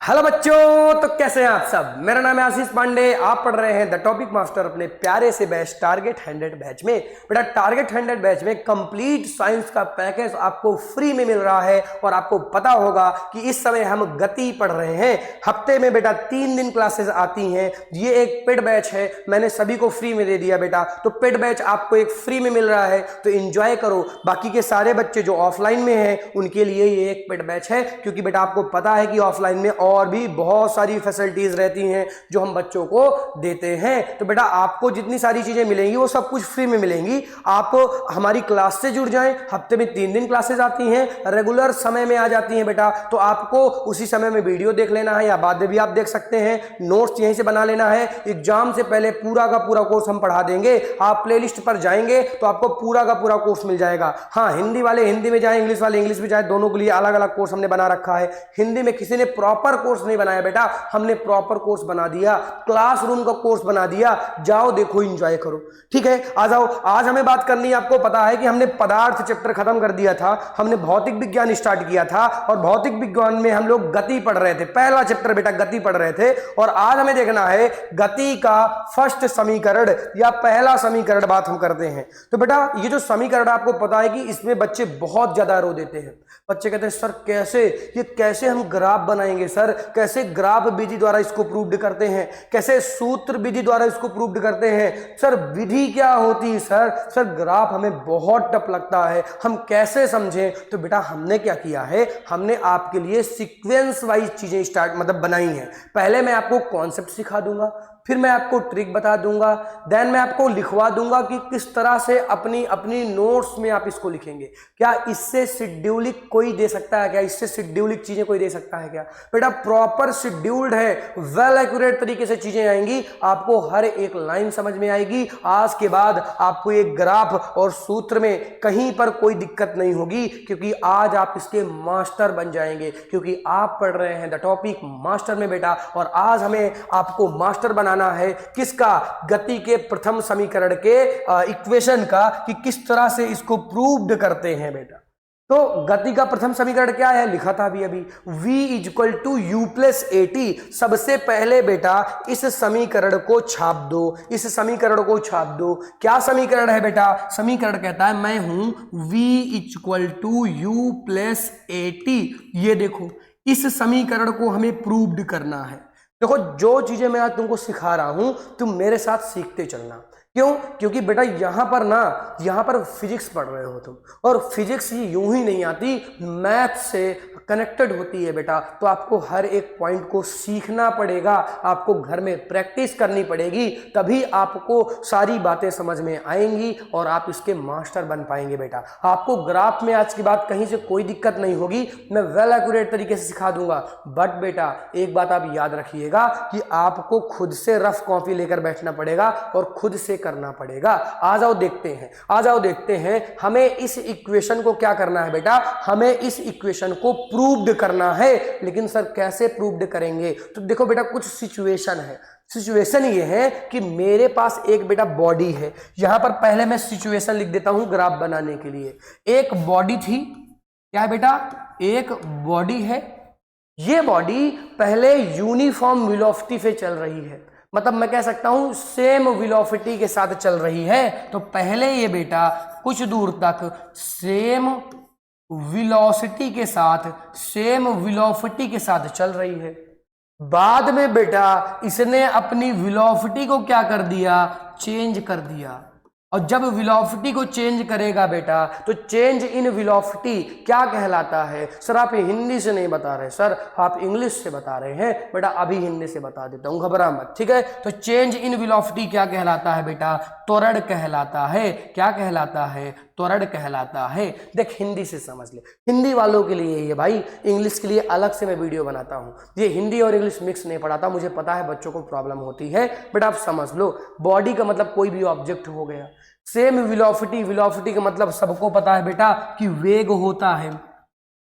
Hello बच्चों, तो कैसे हैं आप सब। मेरा नाम है आशीष पांडे। आप पढ़ रहे हैं द टॉपिक मास्टर अपने प्यारे से बैच टारगेट 100 बैच में। बेटा टारगेट 100 बैच में कंप्लीट साइंस का पैकेज आपको फ्री में मिल रहा है। और आपको पता होगा कि इस समय हम गति पढ़ रहे हैं। हफ्ते में बेटा 3 दिन क्लासेस आती हैं। ये एक पेड बैच है, मैंने सभी को फ्री में दे दिया बेटा। तो पेड बैच आपको एक फ्री में मिल रहा है, तो एंजॉय करो। बाकी के सारे बच्चे जो ऑफलाइन में हैं उनके लिए ये एक पेड बैच है, क्योंकि बेटा आपको पता है कि ऑफलाइन में और भी बहुत सारी फैसिलिटीज रहती हैं जो हम बच्चों को देते हैं। तो बेटा आपको जितनी सारी चीजें मिलेंगी वो सब कुछ फ्री में मिलेंगी। आप हमारी क्लास से जुड़ जाएं। हफ्ते में 3 दिन क्लासेस आती हैं, रेगुलर समय में आ जाती हैं बेटा। तो आपको उसी समय में वीडियो देख लेना है या बाद में भी आप देख सकते हैं। नोट्स यहीं से बना लेना है। एग्जाम से पहले पूरा का पूरा कोर्स हम पढ़ा देंगे। आप प्लेलिस्ट पर जाएंगे तो आपको पूरा का पूरा कोर्स मिल जाएगा। हाँ, हिंदी वाले हिंदी में जाए, इंग्लिश वाले इंग्लिश में जाए, दोनों के लिए अलग अलग कोर्स हमने बना रखा है। हिंदी में किसी ने प्रॉपर कोर्स नहीं बनाया बेटा, हमने प्रॉपर कोर्स बना दिया, क्लासरूम का कोर्स बना दिया। जाओ देखो, एंजॉय करो। ठीक है, आ जाओ। आज हमें बात करनी है। आपको पता है कि हमने पदार्थ चैप्टर खत्म कर दिया था, हमने भौतिक विज्ञान स्टार्ट किया था और भौतिक विज्ञान में हम लोग गति पढ़ रहे थे। पहला चैप्टर बेटा गति पढ़ रहे थे। और आज हमें देखना है गति का फर्स्ट समीकरण या पहला समीकरण बात हम करते हैं। तो बेटा ये जो समीकरण आपको पता है कि इसमें बच्चे बहुत ज्यादा रो देते हैं। बच्चे कहते हैं सर कैसे हम ग्राफ बनाएंगे, सर कैसे ग्राफ विधि द्वारा इसको प्रूव्ड करते हैं, कैसे सूत्र विधि द्वारा इसको प्रूव्ड करते हैं, सर विधि क्या होती है, सर ग्राफ हमें बहुत टफ लगता है, हम कैसे समझें। तो बेटा हमने क्या किया है, हमने आपके लिए सीक्वेंस वाइज चीजें बनाई हैं। पहले मैं आपको कॉन्सेप्ट सिखा दूंगा, फिर मैं आपको ट्रिक बता दूंगा, देन मैं आपको लिखवा दूंगा कि किस तरह से अपनी नोट्स में आप इसको लिखेंगे। क्या इससे शेड्यूलिंग कोई दे सकता है क्या? इससे शेड्यूलिंग चीजें कोई दे सकता है क्या? बेटा प्रॉपर शेड्यूल्ड है, वेल एक्यूरेट तरीके से चीजें आएंगी, आपको हर एक लाइन समझ में आएगी। आज के बाद आपको एक ग्राफ और सूत्र में कहीं पर कोई दिक्कत नहीं होगी, क्योंकि आज आप इसके मास्टर बन जाएंगे, क्योंकि आप पढ़ रहे हैं द टॉपिक मास्टर में बेटा। और आज हमें आपको मास्टर बनाना है किसका? गति के प्रथम समीकरण के इक्वेशन का, कि किस तरह से इसको प्रूव्ड करते हैं बेटा। तो गति का प्रथम समीकरण क्या है, लिखा था अभी v equal to U plus AT. सबसे पहले बेटा इस समीकरण को छाप दो, इस समीकरण को छाप दो। क्या समीकरण है बेटा? समीकरण कहता है मैं हूं v equal to U plus AT. ये देखो, इस समीकरण को हमें प्रूव्ड करना है। देखो जो चीजें मैं आज तुमको सिखा रहा हूं, तुम मेरे साथ सीखते चलना। क्यों? क्योंकि बेटा यहाँ पर फिजिक्स पढ़ रहे हो तुम, और फिजिक्स ये यूं ही नहीं आती, मैथ से कनेक्टेड होती है बेटा। तो आपको हर एक पॉइंट को सीखना पड़ेगा, आपको घर में प्रैक्टिस करनी पड़ेगी, तभी आपको सारी बातें समझ में आएंगी और आप इसके मास्टर बन पाएंगे बेटा। आपको ग्राफ में आज की बात कहीं से कोई दिक्कत नहीं होगी, मैं वेल एक्यूरेट तरीके से सिखा दूंगा। बट बेटा एक बात आप याद रखिएगा कि आपको खुद से रफ कॉपी लेकर बैठना पड़ेगा और खुद से करना पड़ेगा। आ जाओ देखते हैं हमें इस इक्वेशन को क्या करना है बेटा। हमें इस इक्वेशन को प्रूव्ड करना है। लेकिन सर कैसे प्रूव्ड करेंगे? तो देखो बेटा कुछ सिचुएशन है। सिचुएशन ये है कि मेरे पास एक बेटा बॉडी है। यहां पर पहले मैं सिचुएशन लिख देता हूं ग्राफ बनाने के लिए। एक बॉडी थी, क्या है बेटा? एक बॉडी है। ये बॉडी पहले यूनिफॉर्म वेलोसिटी पे चल रही है, मतलब मैं कह सकता हूं सेम वेलोसिटी के साथ चल रही है। तो पहले ये बेटा कुछ दूर तक सेम वेलोसिटी के साथ चल रही है। बाद में बेटा इसने अपनी वेलोसिटी को क्या कर दिया? चेंज कर दिया। और जब वेलोसिटी को चेंज करेगा बेटा, तो चेंज इन वेलोसिटी क्या कहलाता है? सर आप हिंदी से नहीं बता रहे, सर आप इंग्लिश से बता रहे हैं। बेटा अभी हिंदी से बता देता हूं, घबरा मत, ठीक है। तो चेंज इन वेलोसिटी क्या कहलाता है बेटा? त्वरण कहलाता है। क्या कहलाता है? त्वरण कहलाता है। देख हिंदी से समझ ले, हिंदी वालों के लिए ये भाई, इंग्लिश के लिए अलग से मैं वीडियो बनाता हूँ। ये हिंदी और इंग्लिश मिक्स नहीं पढ़ाता, मुझे पता है बच्चों को प्रॉब्लम होती है। बट आप समझ लो, बॉडी का मतलब कोई भी ऑब्जेक्ट हो गया। सेम वेलोसिटी का मतलब सबको पता है बेटा कि वेग होता है।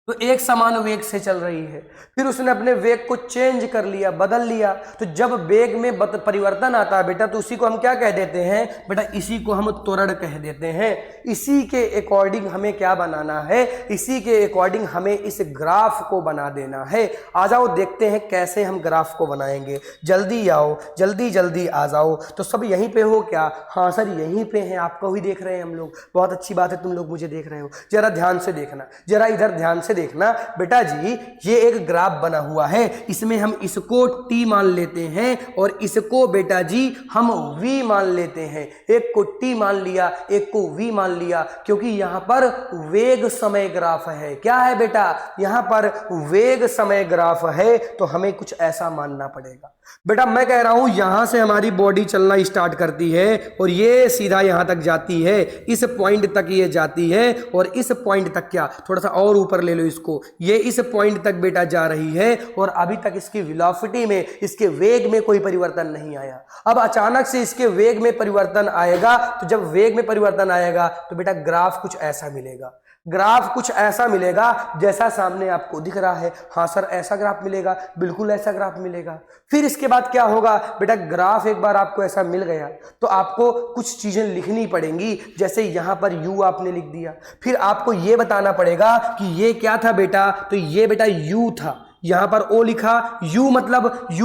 तो एक समान वेग से चल रही है, फिर उसने अपने वेग को चेंज कर लिया, बदल लिया। तो जब वेग में परिवर्तन आता है बेटा, तो उसी को हम क्या कह देते हैं बेटा, इसी को हम त्वरण कह देते हैं। इसी के अकॉर्डिंग हमें क्या बनाना है, इसी के अकॉर्डिंग हमें इस ग्राफ को बना देना है। आ जाओ देखते हैं कैसे हम ग्राफ को बनाएंगे। जल्दी आओ, जल्दी जल्दी आ जाओ। तो सब यहीं पे हो क्या? हाँ सर यहीं पे हैं, आपको भी देख रहे हैं हम लोग। बहुत अच्छी बात है, तुम लोग मुझे देख रहे हो। जरा ध्यान से देखना, जरा इधर ध्यान से देखना बेटा जी। ये एक ग्राफ बना हुआ है, इसमें हम इसको t मान लेते हैं और इसको बेटा जी हम v मान लेते हैं। एक को t मान लिया, एक को v मान लिया, क्योंकि यहां पर वेग समय ग्राफ है। क्या है बेटा? यहां पर वेग समय ग्राफ है, तो हमें कुछ ऐसा मानना पड़ेगा। बेटा मैं कह रहा हूं यहां से हमारी बॉडी चलना स्टार्ट करती है और ये सीधा यहां तक जाती है, इस पॉइंट तक ये जाती है और इस पॉइंट तक, क्या थोड़ा सा और ऊपर ले लो इसको, ये इस पॉइंट तक बेटा जा रही है और अभी तक इसकी वेलोसिटी में, इसके वेग में कोई परिवर्तन नहीं आया। अब अचानक से इसके वेग में परिवर्तन आएगा, तो जब वेग में परिवर्तन आएगा तो बेटा ग्राफ कुछ ऐसा मिलेगा। ग्राफ कुछ ऐसा मिलेगा जैसा सामने आपको दिख रहा है। हाँ सर ऐसा ग्राफ मिलेगा, बिल्कुल ऐसा ग्राफ मिलेगा। फिर इसके बाद क्या होगा बेटा, ग्राफ एक बार आपको ऐसा मिल गया तो आपको कुछ चीजें लिखनी पड़ेंगी। जैसे यहां पर u आपने लिख दिया, फिर आपको यह बताना पड़ेगा कि ये क्या था बेटा, तो ये बेटा u था। यहां पर o लिखा, u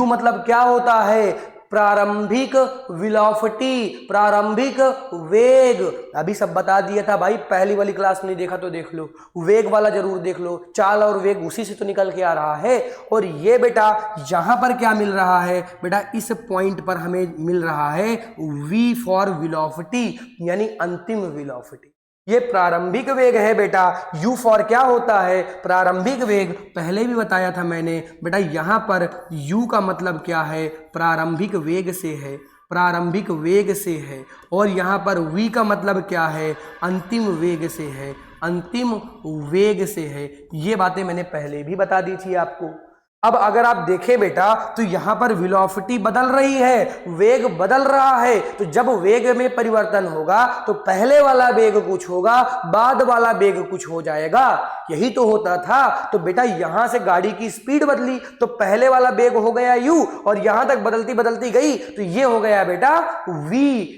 मतलब क्या होता है? प्रारंभिक वेलोसिटी, प्रारंभिक वेग। अभी सब बता दिया था भाई, पहली वाली क्लास नहीं देखा तो देख लो, वेग वाला जरूर देख लो। चाल और वेग उसी से तो निकल के आ रहा है। और ये बेटा यहां पर क्या मिल रहा है बेटा, इस पॉइंट पर हमें मिल रहा है v फॉर वेलोसिटी, यानी अंतिम वेलोसिटी। ये प्रारंभिक वेग है बेटा। u फॉर क्या होता है? प्रारंभिक वेग। पहले भी बताया था मैंने बेटा, यहां पर u का मतलब क्या है? प्रारंभिक वेग से है, प्रारंभिक वेग से है। और यहां पर v का मतलब क्या है? अंतिम वेग से है, अंतिम वेग से है। ये बातें मैंने पहले भी बता दी थी आपको। अब अगर आप देखें बेटा, तो यहां पर वेलोसिटी बदल रही है, वेग बदल रहा है। तो जब वेग में परिवर्तन होगा तो पहले वाला वेग कुछ होगा, बाद वाला वेग कुछ हो जाएगा। यही तो होता था। तो बेटा यहां से गाड़ी की स्पीड बदली तो पहले वाला वेग हो गया u, और यहां तक बदलती बदलती गई तो ये हो गया बेटा v।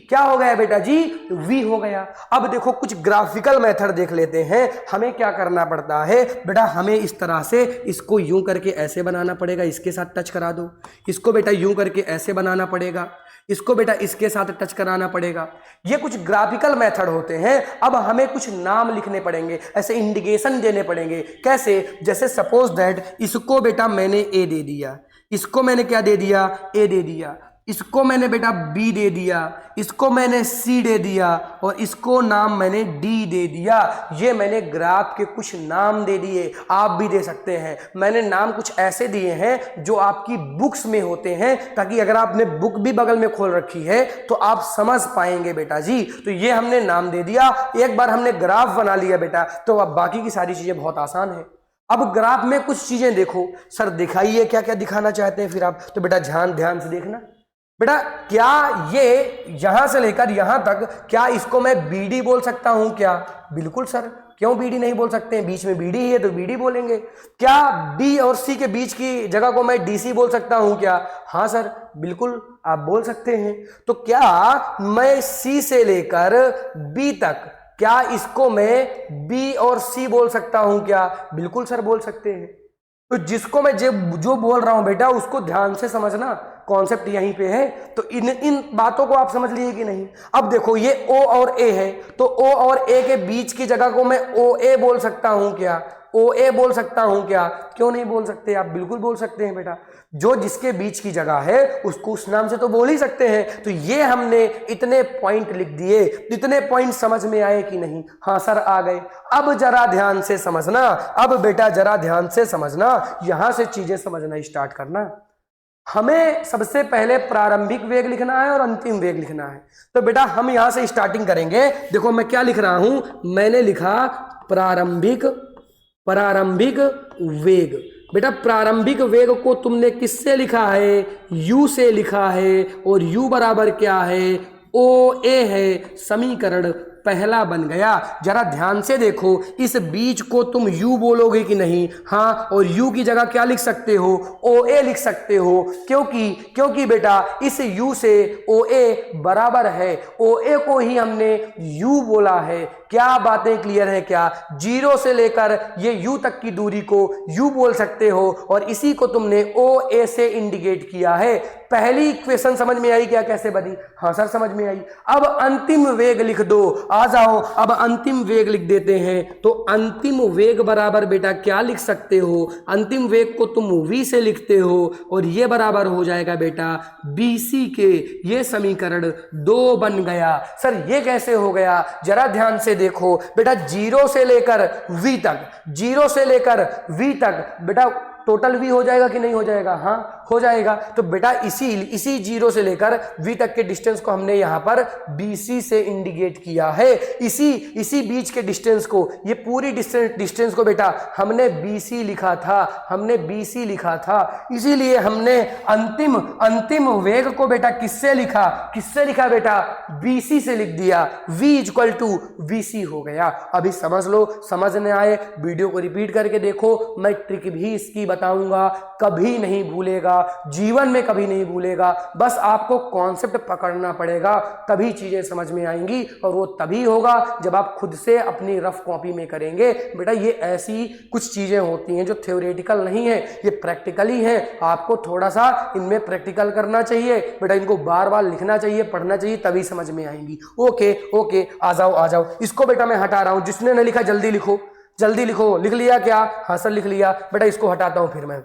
क्या हो गया बेटा जी? v हो गया। अब देखो कुछ ग्राफिकल मेथड देख लेते हैं। हमें क्या करना पड़ता है बेटा, हमें इस तरह से इसको यूं करके ऐसे बनाना पड़ेगा, इसके साथ टच करा दो। इसको बेटा यूं करके ऐसे बनाना पड़ेगा, इसको बेटा इसके साथ टच कराना पड़ेगा। ये कुछ ग्राफिकल मेथड होते हैं। अब हमें कुछ नाम लिखने पड़ेंगे, ऐसे इंडिकेशन देने पड़ेंगे। कैसे? जैसे सपोज दैट इसको बेटा मैंने ए दे दिया, इसको मैंने क्या दे दिया? ए दे दिया। इसको मैंने बेटा बी दे दिया, इसको मैंने सी दे दिया और इसको नाम मैंने डी दे दिया। ये मैंने ग्राफ के कुछ नाम दे दिए, आप भी दे सकते हैं। मैंने नाम कुछ ऐसे दिए हैं जो आपकी बुक्स में होते हैं, ताकि अगर आपने बुक भी बगल में खोल रखी है तो आप समझ पाएंगे बेटा जी। तो ये हमने नाम दे दिया। एक बार हमने ग्राफ बना लिया बेटा, तो अब बाकी की सारी चीजें बहुत आसान है। अब ग्राफ में कुछ चीजें देखो। सर दिखाइए क्या क्या दिखाना चाहते हैं फिर आप। तो बेटा ध्यान से देखना बेटा, क्या ये यहां से लेकर यहां तक, क्या इसको मैं बीडी बोल सकता हूं क्या? बिल्कुल सर, क्यों बीडी नहीं बोल सकते हैं? बीच में बीडी है तो बीडी बोलेंगे। क्या बी और सी के बीच की जगह को मैं डीसी बोल सकता हूं क्या? हाँ सर बिल्कुल आप बोल सकते हैं। तो क्या मैं सी से लेकर बी तक, क्या इसको मैं बी और सी बोल सकता हूं क्या? बिल्कुल सर बोल सकते हैं। तो जिसको मैं जो बोल रहा हूं बेटा, उसको ध्यान से समझना, कॉन्सेप्ट यहीं पे है। तो इन बातों को आप समझ लिए कि नहीं? अब देखो ये O और A है, तो O और A के बीच की जगह को मैं OA बोल सकता हूं क्या? OA बोल सकता हूं क्या? क्यों नहीं बोल सकते? आप बिल्कुल बोल सकते हैं बेटा। जो जिसके बीच की जगह है उसको उस नाम से तो बोल ही सकते हैं। तो ये हमने इतने पॉइंट लिख दिए। इतने पॉइंट समझ में आए कि नहीं? हाँ सर आ गए। अब जरा ध्यान से समझना, अब बेटा जरा ध्यान से समझना, यहां से चीजें समझना स्टार्ट करना। हमें सबसे पहले प्रारंभिक वेग लिखना है और अंतिम वेग लिखना है। तो बेटा हम यहां से स्टार्टिंग करेंगे। देखो मैं क्या लिख रहा हूं, मैंने लिखा प्रारंभिक वेग। बेटा प्रारंभिक वेग को तुमने किससे लिखा है? u से लिखा है। और u बराबर क्या है? OA है। समीकरण पहला बन गया। जरा ध्यान से देखो, इस बीच को तुम यू बोलोगे कि नहीं? हाँ, और यू की जगह क्या लिख सकते हो? ओ ए लिख सकते हो। क्योंकि बेटा इस यू से ओ ए बराबर है, ओ ए को ही हमने यू बोला है। क्या बातें क्लियर है क्या? जीरो से लेकर ये यू तक की दूरी को यू बोल सकते हो, और इसी को तुमने ओ ए से इंडिकेट किया है। पहली इक्वेशन समझ में आई क्या कैसे बनी? हाँ सर समझ में आई। अब अंतिम वेग लिख दो, आ जाओ अब अंतिम वेग लिख देते हैं। तो अंतिम वेग बराबर बेटा क्या लिख सकते हो? अंतिम वेग को तुम v से लिखते हो, और ये बराबर हो जाएगा बेटा bc के। ये समीकरण 2 बन गया। सर ये कैसे हो गया? जरा ध्यान से देखो बेटा, जीरो से लेकर v तक, जीरो से लेकर v तक बेटा टोटल v हो जाएगा कि नहीं हो जाएगा? हाँ हो जाएगा। तो बेटा इसी जीरो से लेकर v तक के डिस्टेंस को हमने यहां पर bc से इंडिकेट किया है। इसी बीच के डिस्टेंस को, ये पूरी डिस्टेंस को बेटा हमने bc लिखा था, हमने bc लिखा था। इसीलिए हमने अंतिम वेग को बेटा किससे लिखा बेटा? bc से लिख दिया। v इक्वल टू vc हो गया। अभी समझ लो, समझ में आए वीडियो को रिपीट करके देखो, मैं ट्रिक भी इसकी बताऊंगा, कभी नहीं भूलेगा, जीवन में कभी नहीं भूलेगा। बस आपको कॉन्सेप्ट पकड़ना पड़ेगा, तभी चीजें समझ में आएंगी, और वो तभी होगा जब आप खुद से अपनी रफ कॉपी में करेंगे। बेटा ये ऐसी कुछ चीजें होती हैं जो थ्योरेटिकल नहीं है, ये प्रैक्टिकली है। आपको थोड़ा सा इनमें प्रैक्टिकल करना चाहिए बेटा, इनको बार बार लिखना चाहिए, पढ़ना चाहिए, तभी समझ में आएंगी। ओके आ जाओ। इसको बेटा मैं हटा रहा हूं, जिसने न लिखा जल्दी लिखो, जल्दी लिखो। लिख लिया क्या? हाँ सर लिख लिया। बेटा इसको हटाता हूं, फिर मैं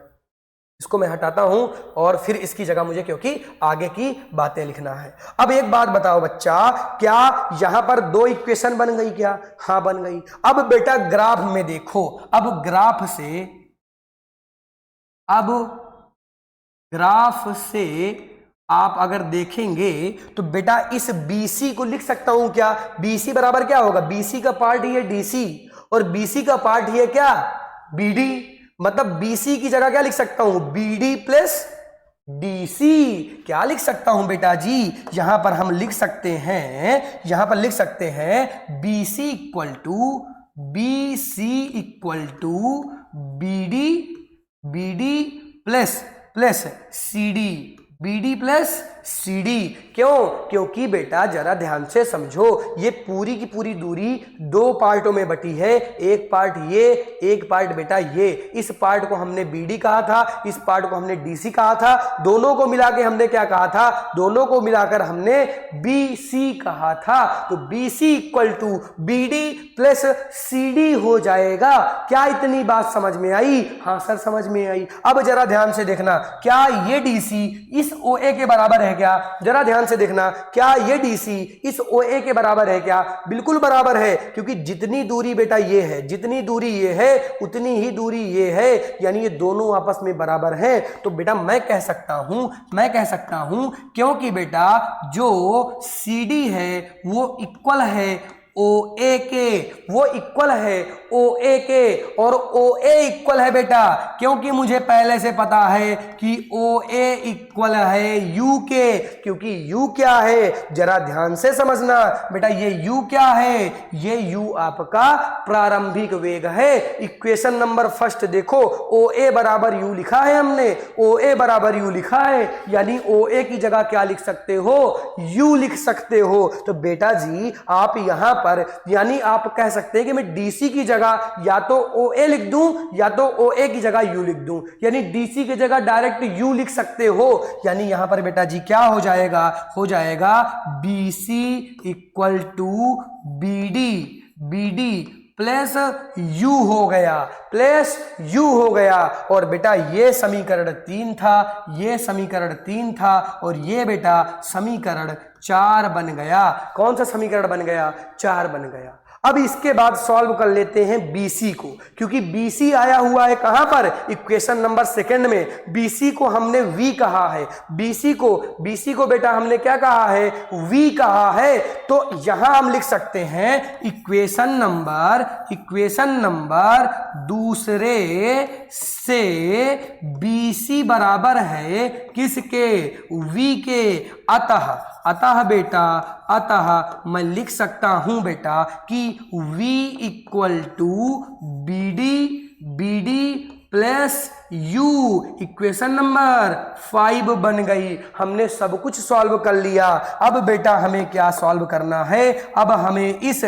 इसको हटाता हूं, और फिर इसकी जगह मुझे क्योंकि आगे की बातें लिखना है। अब एक बात बताओ बच्चा, क्या यहां पर 2 इक्वेशन बन गई क्या? हाँ बन गई। अब बेटा ग्राफ में देखो, अब ग्राफ से आप अगर देखेंगे तो बेटा इस BC को लिख सकता हूं क्या? BC बराबर क्या होगा? BC का पार्ट ही है DC, और BC का पार्ट ही है क्या? BD। मतलब BC की जगह क्या लिख सकता हूं? BD plus DC। क्या लिख सकता हूं बेटा जी? यहां पर हम लिख सकते हैं BC equal to BD plus CD। क्योंकि बेटा जरा ध्यान से समझो, ये पूरी की पूरी दूरी 2 पार्टों में बटी है। एक पार्ट ये, एक पार्ट बेटा ये। इस पार्ट को हमने BD कहा था, इस पार्ट को हमने DC कहा था। दोनों को मिला के हमने क्या कहा था? दोनों को मिलाकर हमने BC कहा था। तो BC equal to BD plus CD हो जाएगा। क्या इतनी बात समझ में आई? हाँ सर समझ में आई। अब जरा ध्यान से देखना, क्या ये DC इस OA के बराबर है क्या? जरा ध्यान से देखना, क्या ये DC इस OA के बराबर है क्या? बिल्कुल बराबर है, क्योंकि जितनी दूरी बेटा ये है, जितनी दूरी ये है, उतनी ही दूरी ये है, यानी ये दोनों आपस में बराबर हैं। तो बेटा मैं कह सकता हूं क्योंकि बेटा जो CD है वो इक्वल है OA के, वो इक्वल है OA के, और OA इक्वल है बेटा, क्योंकि मुझे पहले से पता है कि OA इक्वल है U के। क्योंकि U क्या है? जरा ध्यान से समझना बेटा, ये U क्या है? ये U आपका प्रारंभिक वेग है। इक्वेशन नंबर फर्स्ट देखो, OA बराबर U लिखा है हमने, OA बराबर U लिखा है, यानी OA की जगह क्या लिख सकते हो? U लिख सकते हो। तो बेटा जी आप यहां पर, यानी आप कह सकते हैं कि मैं DC की जगह या तो OA लिख दूं या तो OA की जगह U लिख दूं, यानी DC की जगह डायरेक्ट U लिख सकते हो। यानी यहां पर बेटा जी क्या हो जाएगा? हो जाएगा BC equal to BD plus U हो गया, और बेटा ये समीकरण 3 था, ये समीकरण 3 था, और ये बेटा समीकरण 4 बन गया। कौन सा समीकरण बन गया? 4 बन गया। अब इसके बाद सॉल्व कर लेते हैं BC को, क्योंकि BC आया हुआ है कहां पर? इक्वेशन नंबर सेकंड में। BC को हमने V कहा है, BC को बेटा हमने क्या कहा है? V कहा है। तो यहां हम लिख सकते हैं इक्वेशन नंबर दूसरे से BC बराबर है किसके? V के। अतः बेटा, अतः मैं लिख सकता हूं बेटा कि V equal to B D plus U। Equation number 5 बन गई। हमने सब कुछ सॉल्व कर लिया। अब बेटा हमें क्या सॉल्व करना है? अब हमें इस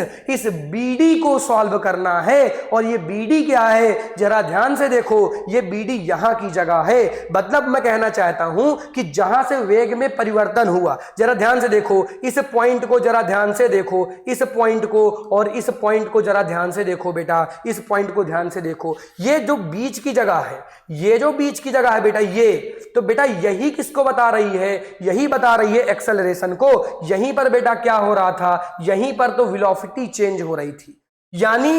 BD को सॉल्व करना है। और ये BD क्या है? जरा ध्यान से देखो, ये BD यहां की जगह है। मतलब मैं कहना चाहता हूं कि जहां से वेग में परिवर्तन हुआ, जरा ध्यान से देखो, इस पॉइंट को जरा ध्यान से देखो, इस पॉइंट को और इस पॉइंट को जरा ध्यान से देखो बेटा, इस पॉइंट को ध्यान से देखो। ये जो बीच की जगह है, ये जो बीच की जगह है बेटा, ये तो बेटा यही किसको बता रही है? यही बता रही है एक्सेलरेशन को। यहीं पर बेटा क्या हो रहा था? यहीं पर तो वेलोसिटी चेंज हो रही थी। यानी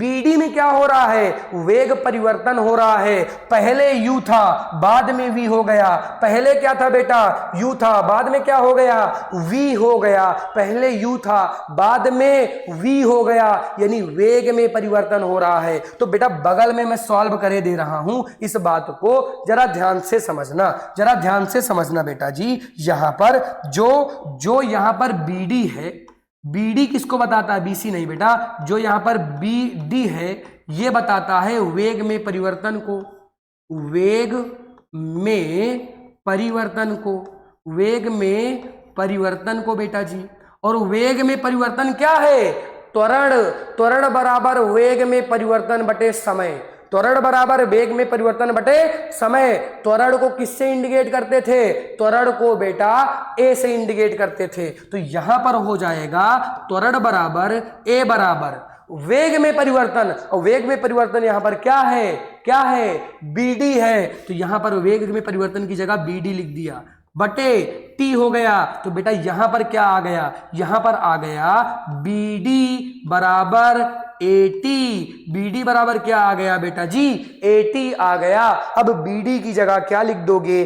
BD में क्या हो रहा है? वेग परिवर्तन हो रहा है। पहले U था, बाद में V हो गया। पहले क्या था बेटा? U था, बाद में क्या हो गया? V हो गया। पहले U था, बाद में V हो गया। यानी वेग में परिवर्तन हो रहा है। तो बेटा बगल में मैं सॉल्व करे दे रहा हूं, इस बात को जरा ध्यान से समझना, जरा ध्यान से समझना बेटा जी। यहां पर जो यहां पर BD है, BD किसको बताता है? BC नहीं बेटा, जो यहां पर BD है ये बताता है वेग में परिवर्तन को, वेग में परिवर्तन को, वेग में परिवर्तन को बेटा जी। और वेग में परिवर्तन क्या है? त्वरण। त्वरण बराबर वेग में परिवर्तन बटे समय। त्वरण बराबर वेग में परिवर्तन बटे समय। त्वरण को किससे इंडिकेट करते थे? त्वरण को बेटा ए से इंडिकेट करते थे। तो यहां पर हो जाएगा त्वरण बराबर ए बराबर वेग में परिवर्तन। और वेग में परिवर्तन यहां पर क्या है? क्या है? BD है। तो यहां पर वेग में परिवर्तन की जगह BD लिख दिया, बटे T हो गया। तो बेटा यहां पर क्या आ गया? यहां पर आ गया BD बराबर AT। BD बराबर क्या आ गया बेटा जी? AT आ गया। अब BD की जगह क्या लिख दोगे?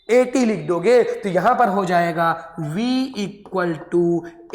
AT लिख दोगे। तो यहां पर हो जाएगा V equal to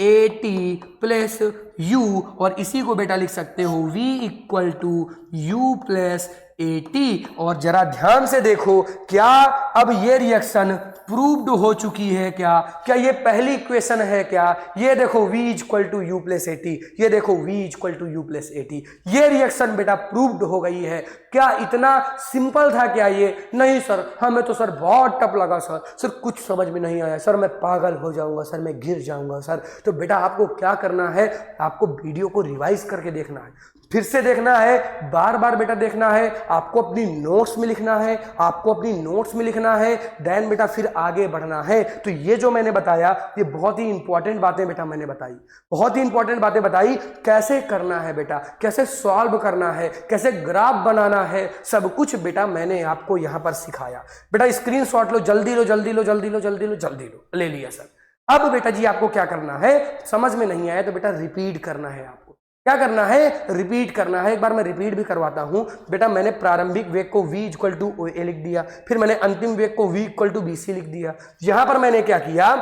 AT plus U। और इसी को बेटा लिख सकते हो V equal to U plus AT। और जरा ध्यान से देखो, क्या अब ये रिएक्शन प्रूव्ड हो चुकी है? क्या क्या ये पहली इक्वेशन है? क्या ये देखो V equal to U plus AT, ये देखो V equal to U plus AT, ये रिएक्शन बेटा प्रूव्ड हो गई है। क्या इतना सिंपल था क्या ये? नहीं सर, हमें तो सर बहुत टफ लगा सर कुछ समझ में नहीं आया सर, मैं पागल हो जाऊंगा सर, मैं गिर जाऊंगा सर। तो बेटा आपको क्या करना है? आपको वीडियो को रिवाइज करके देखना है, फिर से देखना है, बार बार बेटा देखना है। आपको अपनी नोट्स में लिखना है, आपको अपनी नोट्स में लिखना है, देन बेटा फिर आगे बढ़ना है। तो ये जो मैंने बताया ये बहुत ही इंपॉर्टेंट बातें बेटा मैंने बताई, बहुत ही इंपॉर्टेंट बातें बताई। कैसे करना है बेटा, कैसे सॉल्व करना है, कैसे ग्राफ बनाना है, सब कुछ बेटा मैंने आपको यहां पर सिखाया। बेटा स्क्रीनशॉट लो, जल्दी लो जल्दी लो जल्दी लो जल्दी लो जल्दी लो। ले लिया सर। अब बेटा जी आपको क्या करना है? समझ में नहीं आया तो बेटा रिपीट करना है। आपको क्या करना है? रिपीट करना है। एक बार मैं रिपीट भी करवाता हूं बेटा। मैंने प्रारंभिक वेग को V इक्वल टू ए लिख दिया, फिर मैंने अंतिम वेग को V इक्वल टू BC लिख दिया। यहां पर मैंने क्या किया?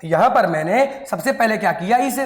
यहां पर मैंने सबसे पहले क्या किया? इस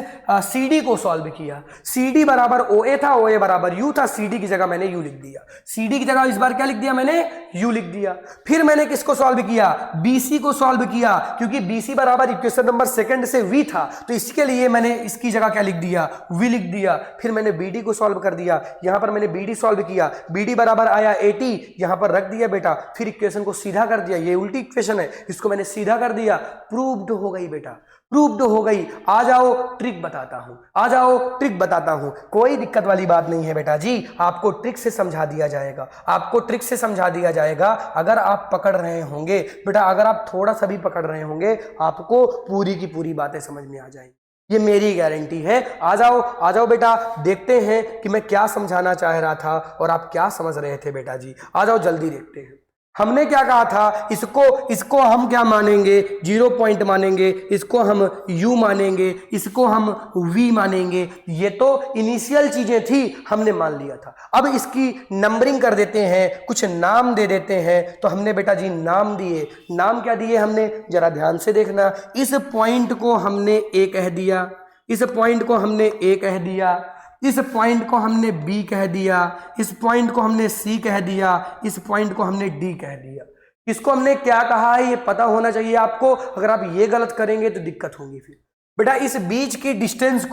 CD को सॉल्व किया। CD बराबर OA था, OA बराबर U था, CD की जगह मैंने U लिख दिया। CD की जगह इस बार क्या लिख दिया मैंने? U लिख दिया। फिर मैंने किसको सॉल्व किया? BC को सॉल्व किया, क्योंकि BC बराबर इक्वेशन नंबर सेकंड से V था, तो इसके लिए मैंने इसकी जगह क्या लिख दिया? V लिख दिया। फिर मैंने BD को सॉल्व कर दिया। यहां पर मैंने BD सॉल्व किया, BD बराबर आया AT, यहां पर रख दिया बेटा। फिर इक्वेशन को सीधा कर दिया, ये उल्टी इक्वेशन है, इसको मैंने सीधा कर दिया। प्रूव्ड हो गई बेटा, प्रूव्ड हो गई। आ जाओ ट्रिक बताता हूं, आ जाओ ट्रिक बताता हूं। कोई दिक्कत वाली बात नहीं है बेटा जी, आपको ट्रिक से समझा दिया जाएगा, आपको ट्रिक से समझा दिया जाएगा। अगर आप पकड़ रहे होंगे बेटा, अगर आप थोड़ा सा भी पकड़ रहे होंगे, आपको पूरी की पूरी बातें समझ में आ जाएंगी, ये मेरी गारंटी है। आ जाओ बेटा, देखते हैं कि मैं क्या समझाना चाह रहा था और आप क्या समझ रहे थे बेटा जी। आ जाओ जल्दी देखते हैं। हमने क्या कहा था? इसको हम क्या मानेंगे? 0 पॉइंट मानेंगे, इसको हम U मानेंगे, इसको हम V मानेंगे। ये तो इनिशियल चीजें थी, हमने मान लिया था। अब इसकी नंबरिंग कर देते हैं, कुछ नाम दे देते हैं। तो हमने बेटा जी नाम दिए। नाम क्या दिए हमने? जरा ध्यान से देखना। इस पॉइंट को हमने A कह दिया, इस पॉइंट को हमने A कह दिया, इस पॉइंट को हमने B कह दिया, इस पॉइंट को हमने C कह दिया, इस पॉइंट को हमने D कह दिया। इसको हमने क्या कहा है ये पता होना चाहिए आपको। अगर आप ये गलत करेंगे तो दिक्कत होगी फिर। बेटा इस बीच की डिस्टेंस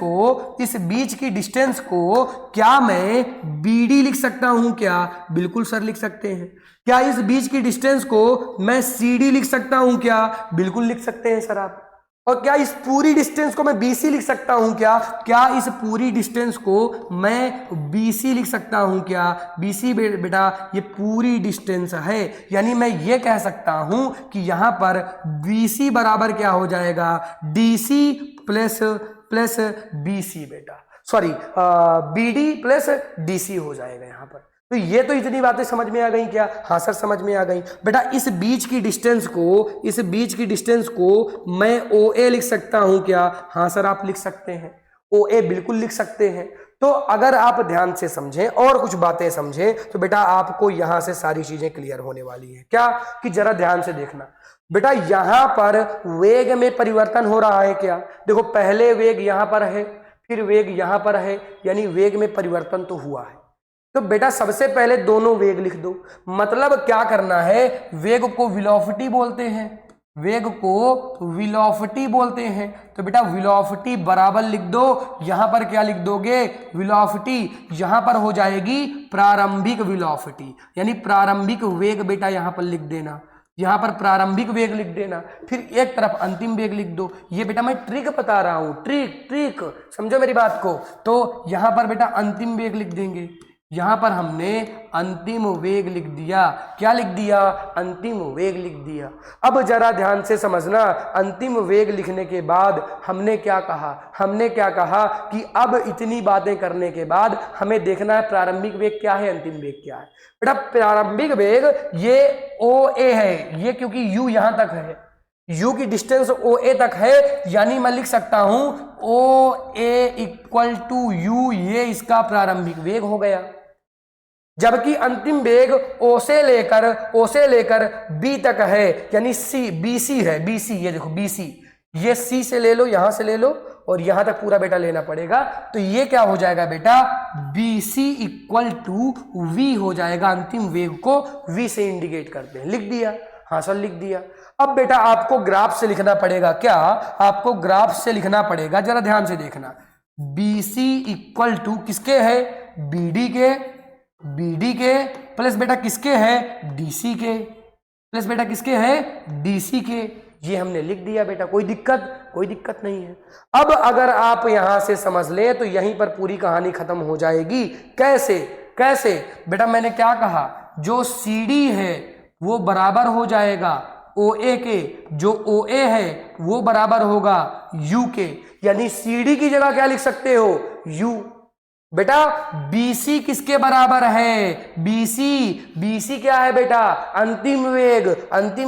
को क्या मैं BD लिख सकता हूं क्या? बिल्कुल सर लिख सकते हैं। क्या इस बीच की डिस्टेंस को मैं CD लिख सकता हूं क्या? बिल्कुल लिख सकते हैं सर आप। और क्या इस पूरी डिस्टेंस को मैं BC लिख सकता हूं क्या? क्या इस पूरी डिस्टेंस को मैं BC लिख सकता हूं क्या? BC बेटा ये पूरी डिस्टेंस है, यानी मैं ये कह सकता हूं कि यहां पर BC बराबर क्या हो जाएगा? DC प्लस BC बेटा, सॉरी BD प्लस DC हो जाएगा यहां पर। तो ये तो इतनी बातें समझ में आ गई क्या? हाँ सर समझ में आ गई। बेटा इस बीच की डिस्टेंस को मैं OA लिख सकता हूं क्या? हाँ सर आप लिख सकते हैं, OA बिल्कुल लिख सकते हैं। तो अगर आप ध्यान से समझें और कुछ बातें समझें तो बेटा आपको यहां से सारी चीजें क्लियर होने वाली है। क्या कि जरा ध्यान से देखना बेटा, यहां पर वेग में परिवर्तन हो रहा है क्या? देखो पहले वेग यहां पर है, फिर वेग यहां पर है, यानी वेग में परिवर्तन तो हुआ है। तो बेटा सबसे पहले दोनों वेग लिख दो। मतलब क्या करना है, वेग को वेलोसिटी बोलते हैं, तो बेटा वेलोसिटी बराबर लिख दो। यहां पर क्या लिख दोगे? वेलोसिटी। यहां पर हो जाएगी प्रारंभिक वेलोसिटी, यानी प्रारंभिक वेग बेटा यहां पर लिख देना, यहां पर प्रारंभिक वेग लिख देना। फिर एक तरफ अंतिम वेग लिख दो। ये बेटा मैं ट्रिक बता रहा हूं, ट्रिक समझो मेरी बात को। तो यहां पर बेटा अंतिम वेग लिख देंगे, यहां पर हमने अंतिम वेग लिख दिया। क्या लिख दिया? अंतिम वेग लिख दिया। अब जरा ध्यान से समझना, अंतिम वेग लिखने के बाद हमने क्या कहा कि अब इतनी बातें करने के बाद हमें देखना है प्रारंभिक वेग क्या है, अंतिम वेग क्या है। बेटा प्रारंभिक वेग ये OA है, ये क्योंकि U यहां तक है, U की डिस्टेंस OA तक है, यानी मैं लिख सकता हूं OA इक्वल टू U, ये इसका प्रारंभिक वेग हो गया। जबकि अंतिम वेग O से लेकर B तक है, यानी BC है, ये देखो BC, ये C से ले लो, यहां से ले लो और यहां तक पूरा बेटा लेना पड़ेगा। तो ये क्या हो जाएगा बेटा? BC इक्वल टू V हो जाएगा। अंतिम वेग को V से इंडिकेट करते हैं। लिख दिया? हाँ सर लिख दिया। अब बेटा आपको ग्राफ से लिखना पड़ेगा। क्या? आपको ग्राफ से लिखना पड़ेगा, जरा ध्यान से देखना। BC इक्वल टू किसके है? BD के प्लस बेटा किसके है? DC के प्लस बेटा किसके है? DC के। ये हमने लिख दिया बेटा, कोई दिक्कत नहीं है। अब अगर आप यहां से समझ लें तो यहीं पर पूरी कहानी खत्म हो जाएगी। कैसे बेटा? मैंने क्या कहा, जो CD है वो बराबर हो जाएगा OA के, जो OA है वो बराबर होगा U के, यानी CD की जगह क्या लिख सकते हो? U। बेटा BC किसके बराबर है? BC क्या है बेटा? अंतिम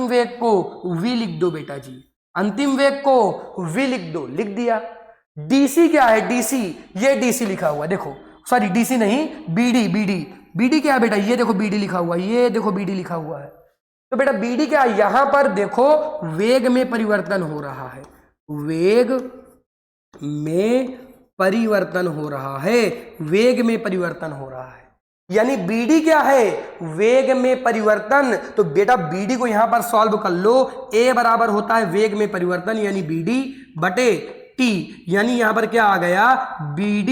वेग को V लिख दो बेटा जी, अंतिम वेग को V लिख दो, लिख दिया। DC क्या है? ये DC लिखा हुआ, देखो सॉरी DC नहीं, BD क्या है बेटा? ये देखो BD लिखा हुआ, ये देखो BD लिखा हुआ है। तो बेटा BD क्या? यहां पर देखो वेग में परिवर्तन हो रहा है, वेग में परिवर्तन हो रहा है, यानी BD क्या है? वेग में परिवर्तन। तो बेटा BD को यहां पर सॉल्व कर लो। A बराबर होता है वेग में परिवर्तन, यानी BD बटे T, यानी यहां पर क्या आ गया? BD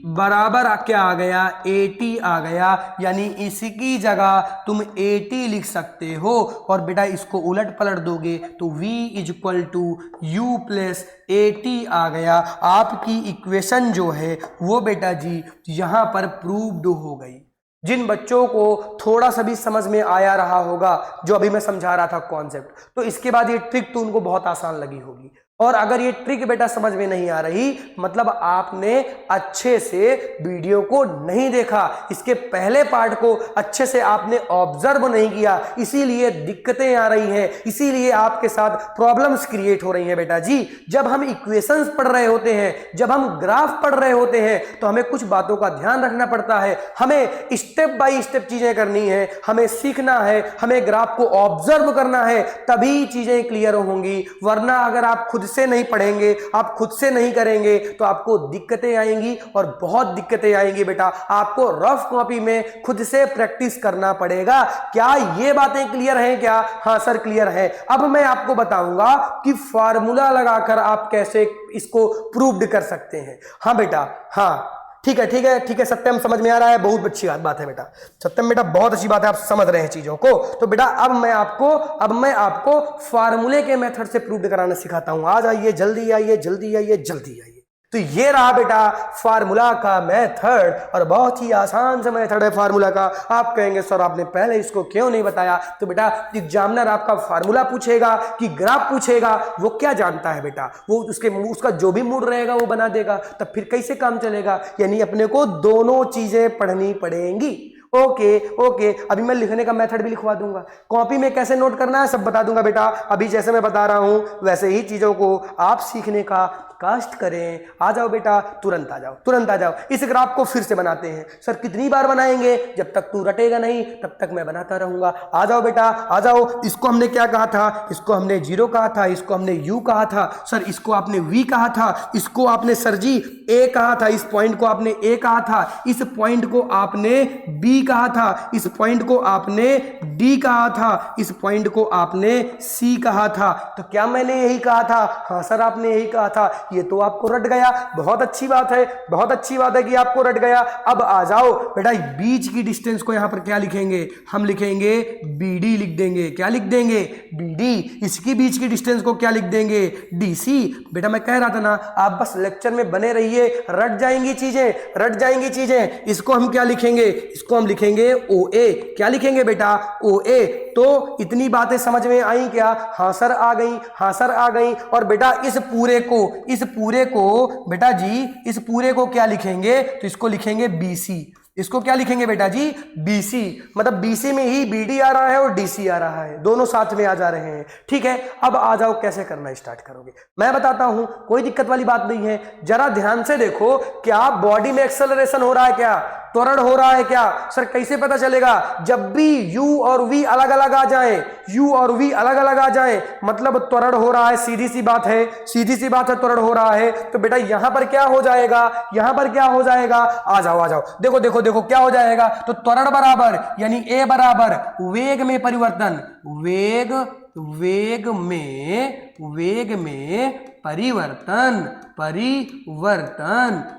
बराबर क्या आ गया? AT आ गया, यानी इसकी जगह तुम AT लिख सकते हो। और बेटा इसको उलट पलट दोगे तो V equal to U plus AT आ गया। आपकी इक्वेशन जो है वो बेटा जी यहां पर प्रूव्ड हो गई। जिन बच्चों को थोड़ा सा भी समझ में आया रहा होगा जो अभी मैं समझा रहा था कॉन्सेप्ट, तो इसके बाद ये ट्रिक तो उनको बहुत आसान लगी होगी। और अगर ये ट्रिक बेटा समझ में नहीं आ रही, मतलब आपने अच्छे से वीडियो को नहीं देखा, इसके पहले पार्ट को अच्छे से आपने ऑब्जर्व नहीं किया, इसीलिए दिक्कतें आ रही हैं, इसीलिए आपके साथ प्रॉब्लम्स क्रिएट हो रही हैं बेटा जी। जब हम इक्वेशंस पढ़ रहे होते हैं, जब हम ग्राफ पढ़ रहे होते हैं, तो हमें कुछ बातों का ध्यान रखना पड़ता है। हमें स्टेप बाय स्टेप चीजें करनी है, हमें सीखना है, हमें ग्राफ को ऑब्जर्व करना है, तभी चीजें क्लियर होंगी। वरना अगर आप खुद से नहीं पढ़ेंगे, आप खुद से नहीं करेंगे तो आपको दिक्कतें आएंगी और बहुत दिक्कतें आएंगी बेटा। आपको रफ कॉपी में खुद से प्रैक्टिस करना पड़ेगा। क्या ये बातें क्लियर हैं क्या? हाँ सर क्लियर है। अब मैं आपको बताऊंगा कि फार्मूला लगाकर आप कैसे इसको प्रूव्ड कर सकते हैं। हाँ बेटा, हाँ ठीक है ठीक है ठीक है सत्यम, समझ में आ रहा है, बहुत अच्छी बात है बेटा। सत्यम बेटा बहुत अच्छी बात है, आप समझ रहे हैं चीजों को। तो बेटा अब मैं आपको फार्मूले के मेथड से प्रूव कराना सिखाता हूं। आ जाइए, जल्दी आइए जल्दी आइए जल्दी आइए। तो ये रहा बेटा फार्मूला का मेथड, और बहुत ही आसान सा मेथड है फार्मूला का। आप कहेंगे सर आपने पहले इसको क्यों नहीं बताया? तो बेटा एग्जामिनर आपका फार्मूला पूछेगा कि ग्राफ पूछेगा, वो क्या जानता है बेटा? वो उसका जो भी मूड रहेगा वो बना देगा, तब फिर कैसे काम चलेगा? यानी अपने को दोनों चीजें पढ़नी पड़ेंगी। ओके ओके, अभी मैं लिखने का मेथड भी लिखवा दूंगा, कॉपी में कैसे नोट करना है सब बता दूंगा बेटा। अभी जैसे मैं बता रहा हूं वैसे ही चीजों को आप सीखने का कष्ट करें। आ जाओ बेटा, तुरंत आ जाओ तुरंत आ जाओ। इस ग्राफ को फिर से बनाते हैं। सर कितनी बार बनाएंगे? जब तक तू रटेगा नहीं तब तक मैं बनाता रहूंगा। आ जाओ बेटा आ जाओ। इसको हमने क्या कहा था? इसको हमने 0 कहा था, इसको हमने u कहा था। सर इसको आपने v कहा था, इसको आपने सर जी a कहा था, इस पॉइंट को आपने a कहा था, इस पॉइंट को आपने b कहा था, इस पॉइंट को आपने d कहा था, इस पॉइंट को आपने c कहा था। तो क्या मैंने यही कहा था? हाँ सर आपने यही कहा था। ये तो आपको रट गया, बहुत अच्छी बात है, बहुत अच्छी बात है कि आपको रट गया। अब आ जाओ बेटा, बीच की डिस्टेंस को यहां पर क्या लिखेंगे? हम लिखेंगे BD लिख देंगे। क्या लिख देंगे? BD। इसकी बीच की डिस्टेंस को क्या लिख देंगे? DC। बेटा मैं कह रहा था ना, आप बस लेक्चर में बने रहिए, रट जाएंगी चीजें, रट जाएंगी चीजें। इसको हम क्या लिखेंगे? इसको हम लिखेंगे OA। क्या लिखेंगे बेटा? OA। तो इतनी बातें समझ में आई क्या? हाँ सर आ गई, हाँ सर आ गई। और बेटा इस पूरे को बेटा जी, इस पूरे को क्या लिखेंगे? तो इसको लिखेंगे BC। इसको क्या लिखेंगे बेटा जी? BC। मतलब BC में ही BD आ रहा है और DC आ रहा है, दोनों साथ में आ जा रहे हैं। ठीक है, अब आ जाओ कैसे करना स्टार्ट करोगे मैं बताता हूं, कोई दिक्कत वाली बात नहीं है। जरा ध्यान से देखो, क्या बॉडी में एक्सेलरेशन हो रहा है? क्या त्वरण हो रहा है? क्या सर कैसे पता चलेगा? जब भी u और v अलग अलग आ जाए, u और v अलग अलग आ जाए मतलब त्वरण हो रहा है। सीधी सी बात है, सीधी सी बात है, त्वरण हो रहा है। तो बेटा यहां पर क्या हो जाएगा? यहां पर क्या हो जाएगा? आ जाओ आ जाओ, देखो देखो देखो क्या हो जाएगा। तो त्वरण बराबर यानी a बराबर वेग में परिवर्तन, वेग में परिवर्तन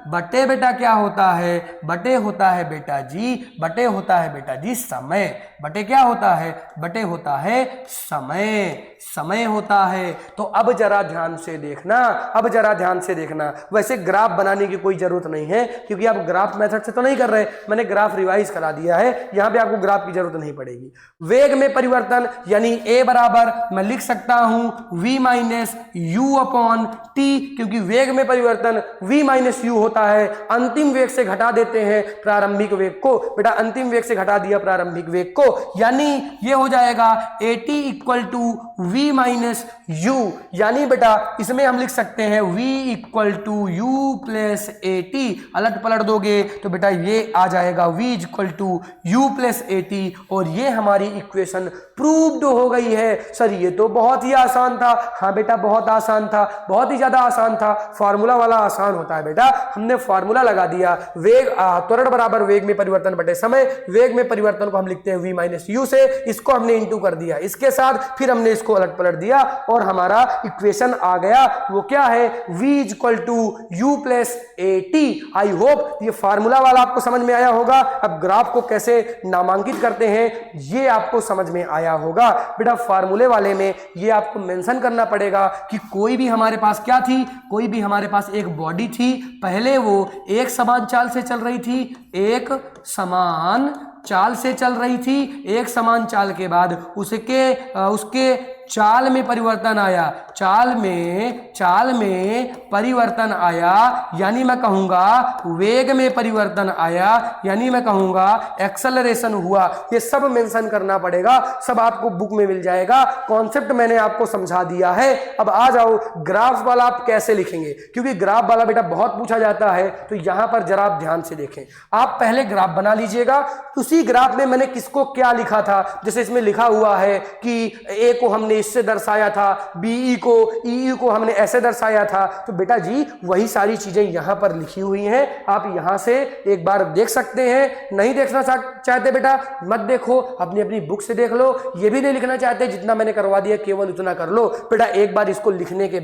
बटे बेटा क्या होता है? बटे होता है बेटा जी, बटे होता है बेटा जी समय। बटे क्या होता है? बटे होता है समय होता है। तो अब जरा ध्यान से देखना, अब जरा ध्यान से देखना। वैसे ग्राफ बनाने की कोई जरूरत नहीं है क्योंकि आप ग्राफ मेथड से तो नहीं कर रहे, मैंने ग्राफ रिवाइज करा दिया है, यहां पे आपको ग्राफ की जरूरत नहीं पड़ेगी। वेग में परिवर्तन यानी a बराबर मैं लिख सकता हूं v minus u upon t, क्योंकि वेग में परिवर्तन v माइनस u होता है। अंतिम वेग से घटा देते हैं प्रारंभिक वेग को। बेटा अंतिम वेग से घटा दिया प्रारंभिक वेग को, यानी ये हो जाएगा at equal to v minus u। यानी बेटा इसमें हम लिख सकते हैं v equal to u plus at। अलट पलट दोगे तो बेटा ये आ जाएगा v equal to u plus at, और ये हमारी इक्वेशन प्रूव्ड हो गई है। सर ये तो बहुत ही आसान था। हाँ बेटा बहुत आसान था, बहुत ही ज्यादा आसान था। फार्मूला वाला आसान होता है बेटा, हमने फार्मूला लगा दिया। वेग त्वरण बराबर वेग में परिवर्तन बटे समय। वेग में परिवर्तन को हम लिखते हैं v माइनस u से, इसको हमने इंटू कर दिया इसके साथ, फिर हमने इसको अलट पलट दिया और हमारा इक्वेशन आ गया। वो क्या है? v equal to u plus at। I hope ये फार्मूला वाला आपको समझ में आया होगा। अब ग्राफ को कैसे नामांकित करते हैं ये आपको समझ में आया होगा। बेटा फार्मूले वाले में ये आपको मेंशन करना पड़ेगा कि कोई भी हमारे पास क्या थी, कोई भी हमारे पास एक बॉडी थी। पहले वो एक समान चाल से चल रही थी, एक समान चाल से चल रही थी। एक समान चाल के बाद उसके चाल में परिवर्तन आया, चाल में परिवर्तन आया, यानी मैं कहूंगा वेग में परिवर्तन आया, यानी मैं कहूंगा एक्सेलरेशन हुआ। ये सब मेंशन करना पड़ेगा, सब आपको बुक में मिल जाएगा। कॉन्सेप्ट मैंने आपको समझा दिया है। अब आ जाओ ग्राफ वाला आप कैसे लिखेंगे, क्योंकि ग्राफ वाला बेटा बहुत पूछा जाता है। तो यहां पर जरा आप ध्यान से देखें, आप पहले ग्राफ बना लीजिएगा। उसी ग्राफ में मैंने किसको क्या लिखा था, जैसे इसमें लिखा हुआ है कि ए को हमने हमने इससे दर्शाया था, बीई को ईई को हमने ऐसे दर्शाया था। तो बेटा जी वही सारी चीजें यहां पर लिखी हुई हैं, आप यहां से एक बार देख सकते हैं। नहीं देखना चाहते बेटा मत देखो, अपनी अपनी बुक से देख लो। ये भी नहीं लिखना चाहते जितना मैंने करवा दिया केवल उतना कर लो। बेटा एक बार इसको लिखने के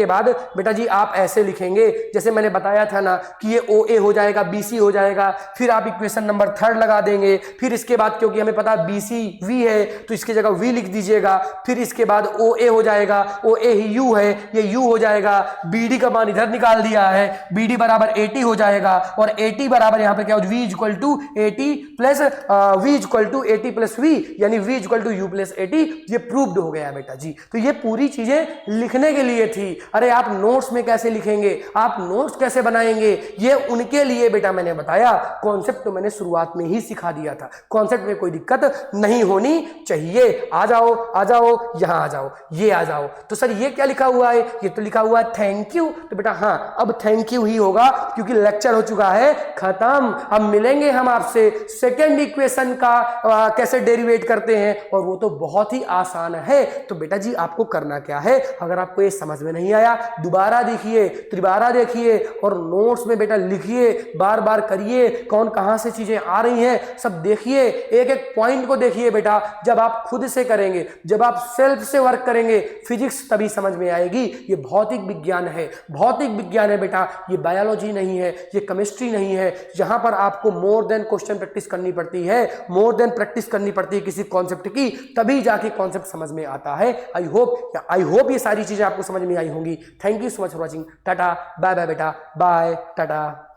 बाद बेटा जी आप ऐसे लिखेंगे जैसे मैंने बताया था ना कि ये OA हो जाएगा, BC हो जाएगा, फिर आप इक्वेशन नंबर 3 लगा देंगे। फिर इसके बाद क्योंकि हमें पता BC V है तो इसकी जगह V लिख दीजिएगा। फिर इसके बाद OA हो जाएगा, OA ही U है, ये U हो जाएगा। BD का मान इधर निकाल दिया है, BD बराबर 80 हो जाएगा और 80 बराबर यहां पे क्या हो, V equal to 80 plus V equal to 80 plus V, यानी V equal to U plus 80। ये प्रूव्ड हो गया बेटा जी। तो ये पूरी चीजें लिखने के लिए थी। अरे आप नोट्स में कैसे लिखेंगे, आप नोट्स कैसे बनाएंगे, ये उनके लिए बेटा मैंने बताया। कॉन्सेप्ट तो मैंने शुरुआत में ही सिखा दिया था, कॉन्सेप्ट में कोई दिक्कत नहीं होनी चाहिए। आ जाओ यहां आ जाओ, ये आ जाओ। तो सर ये क्या लिखा हुआ है, ये तो लिखा हुआ है थैंक यू। तो बेटा हाँ अब थैंक यू ही होगा क्योंकि लेक्चर हो चुका है खत्म। अब मिलेंगे हम आपसे सेकेंड इक्वेशन का कैसे डेरिवेट करते हैं, और वो तो बहुत ही आसान है। तो बेटा जी आपको करना क्या है, अगर आपको ये समझ में नहीं आया दोबारा देखिए, त्रिबारा देखिए और नोट्स में बेटा लिखिए, बार बार करिए, कौन कहां से चीजें आ रही हैं सब देखिए, एक एक पॉइंट को देखिए बेटा। जब आप खुद से करेंगे, जब आप सेल्फ से वर्क करेंगे फिजिक्स तभी समझ में आएगी। ये भौतिक विज्ञान है, भौतिक विज्ञान है बेटा, ये बायोलॉजी नहीं है, ये केमिस्ट्री नहीं है। यहां पर आपको मोर देन क्वेश्चन प्रैक्टिस करनी पड़ती है, मोर देन प्रैक्टिस करनी पड़ती है किसी कॉन्सेप्ट की, तभी जाके कॉन्सेप्ट समझ में आता है। आई होप ये सारी चीजें आपको समझ में आई होंगी। Thank you so much for watching. Tata bye bye बेटा, बाय टाटा।